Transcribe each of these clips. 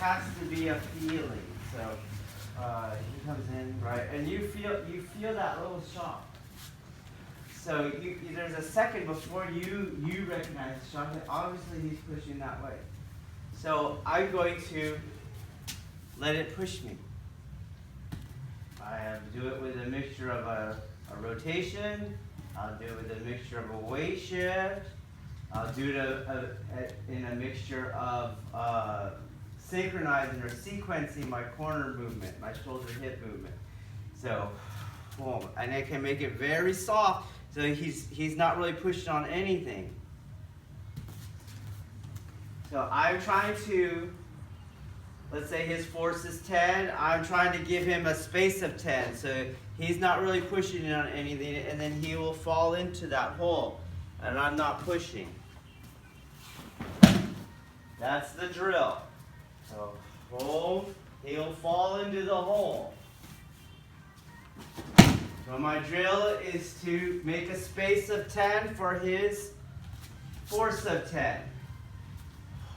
has to be a feeling. So he comes in, right, and you feel that little shock. So there's a second before you recognize the shock. Obviously, he's pushing that way. So I'm going to let it push me. I do it with a mixture of a rotation. I'll do it with a mixture of a weight shift. I'll do it in a mixture of synchronizing or sequencing my corner movement, my shoulder hip movement. So, boom. And I can make it very soft so he's not really pushing on anything. So I'm trying to, let's say his force is 10, I'm trying to give him a space of 10. So he's not really pushing on anything, and then he will fall into that hole. And I'm not pushing. That's the drill. So hold, he'll fall into the hole. So my drill is to make a space of 10 for his force of 10.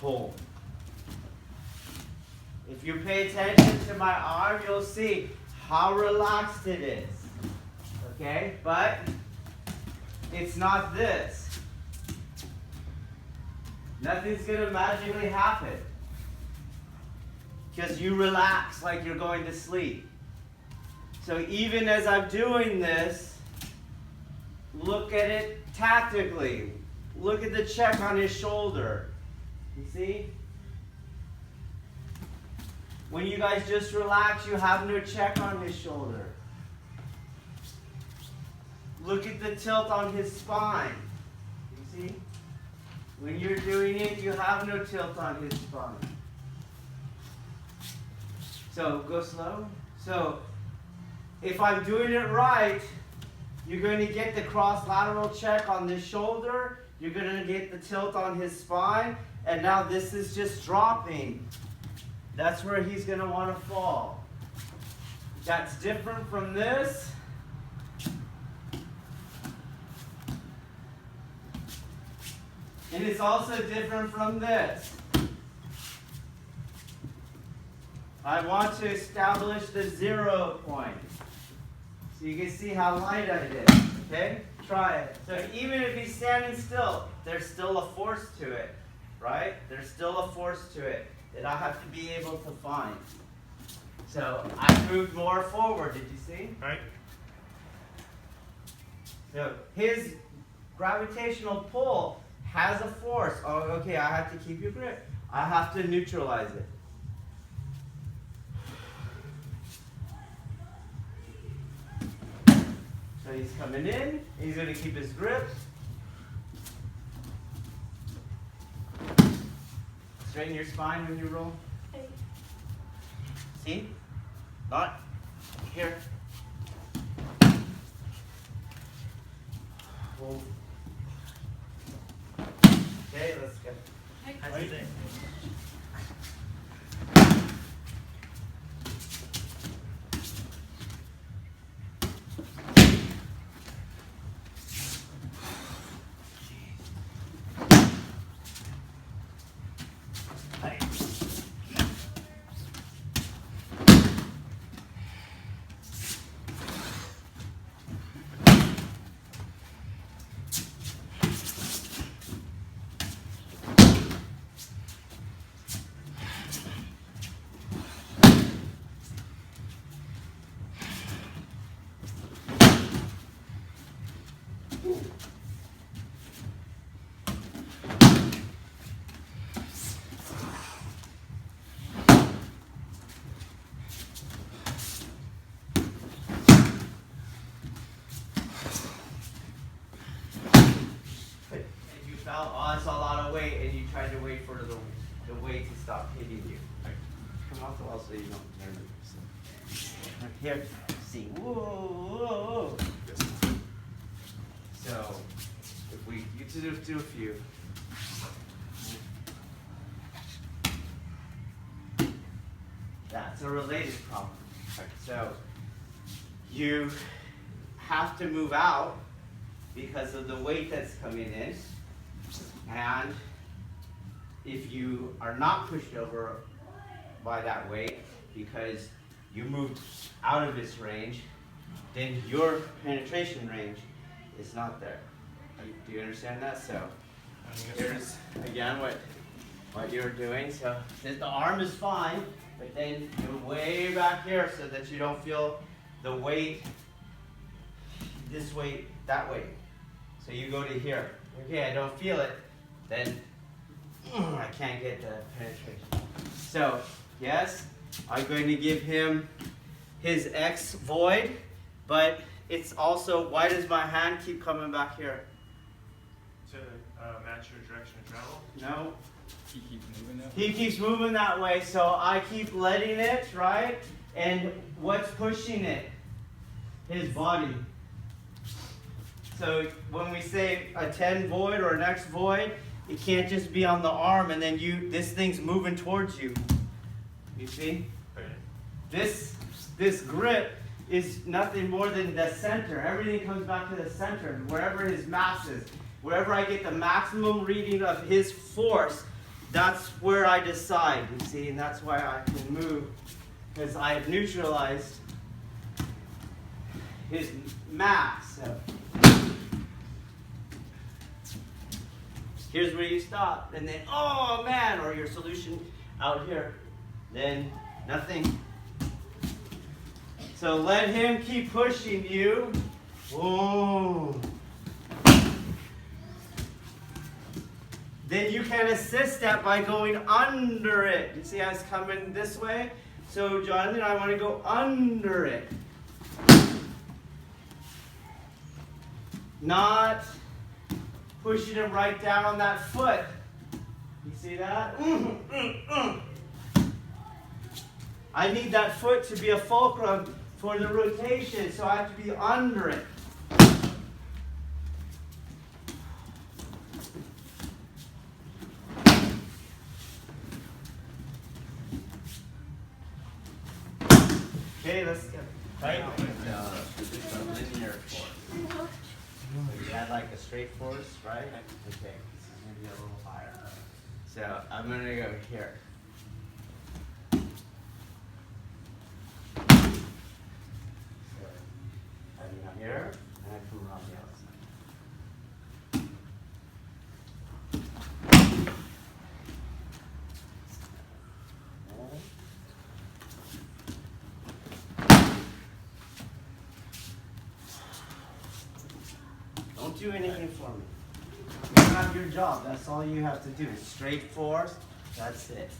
Hold. If you pay attention to my arm, you'll see how relaxed it is. Okay? But it's not this. Nothing's going to magically happen. Because you relax like you're going to sleep. So even as I'm doing this, look at it tactically. Look at the check on his shoulder. You see? When you guys just relax, you have no check on his shoulder. Look at the tilt on his spine. You see? When you're doing it, you have no tilt on his spine. So go slow. So if I'm doing it right, you're going to get the cross-lateral check on this shoulder. You're going to get the tilt on his spine. And now this is just dropping. That's where he's going to want to fall. That's different from this. And it's also different from this. I want to establish the 0 point. So you can see how light I did. Okay? Try it. So even if he's standing still, there's still a force to it. Right? There's still a force to it that I have to be able to find. So I moved more forward. Did you see? Right. So his gravitational pull has a force. Oh, okay, I have to keep your grip. I have to neutralize it. So he's coming in. He's going to keep his grip. Straighten your spine when you roll. Okay. See? Not here. Hold. Okay, let's go. How do you think? Oh, that's a lot of weight, and you tried to wait for the weight to stop hitting you. Come off the wall so you don't turn it. Here, see. Whoa, whoa, whoa. So, if we you to do a few. That's a related problem. So, you have to move out because of the weight that's coming in. And if you are not pushed over by that weight because you moved out of its range, then your penetration range is not there. Do you understand that? So here's again what you're doing. So the arm is fine, but then you're way back here so that you don't feel the weight, this weight, that weight. So you go to here. Okay, I don't feel it, then I can't get the penetration. So yes, I'm going to give him his X void, but it's also, why does my hand keep coming back here? To match your direction of travel? No. He keeps moving that way? He keeps moving that way, so I keep letting it, right? And what's pushing it? His body. So when we say a 10 void or an X void, it can't just be on the arm and then this thing's moving towards you. You see? Okay. This grip is nothing more than the center. Everything comes back to the center, wherever his mass is. Wherever I get the maximum reading of his force, that's where I decide, you see, and that's why I can move, because I have neutralized his mass. So here's where you stop, and then, oh man, or your solution out here, then nothing. So let him keep pushing you. Whoa. Then you can assist that by going under it. You see how it's coming this way? So Jonathan, I want to go under it. Not pushing him right down on that foot. You see that? I need that foot to be a fulcrum for the rotation, so I have to be under it. Okay, let's go. Right? It's a linear force. You had like a straight force, right? Okay, this is going to be a little higher. So I'm going to go here. So I do not here, and I come around the outside. Don't do anything for me. You have your job. That's all you have to do. Straight force. That's it.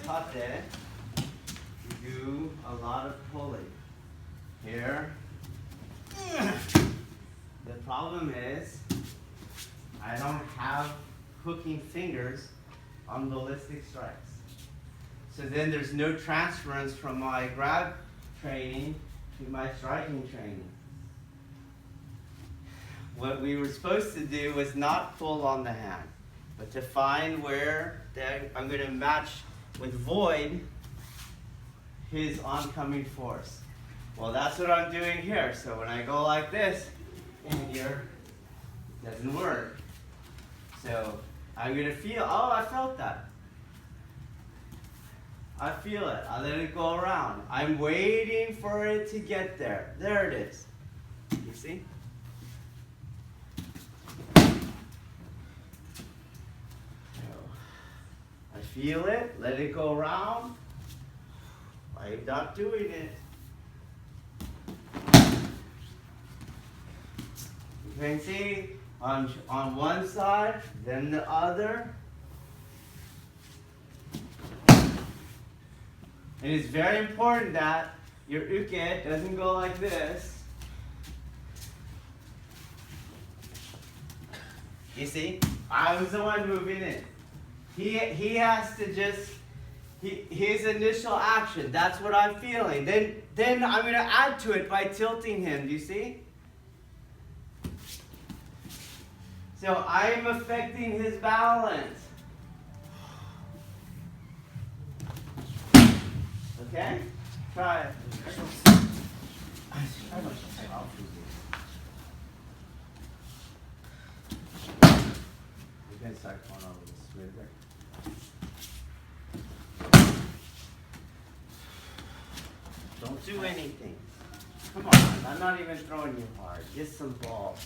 Kaiten, you do a lot of pulling. Here. The problem is, I don't have hooking fingers on ballistic strikes. So then there's no transference from my grab training to my striking training. What we were supposed to do was not pull on the hand, but to find where I'm going to match with void his oncoming force. Well, that's what I'm doing here. So when I go like this, in here, it doesn't work. So I'm going to feel, oh, I felt that. I feel it. I let it go around. I'm waiting for it to get there. There it is. You see? I feel it, let it go around. I'm not doing it. You can see on one side, then the other. And it's very important that your uke doesn't go like this. You see? I was the one moving it. He has to just, his initial action, that's what I'm feeling. Then I'm going to add to it by tilting him, do you see? So I'm affecting his balance. Okay? Try it. We're gonna start going over this smoother. Don't do anything. Come on, I'm not even throwing you hard. Just some balls.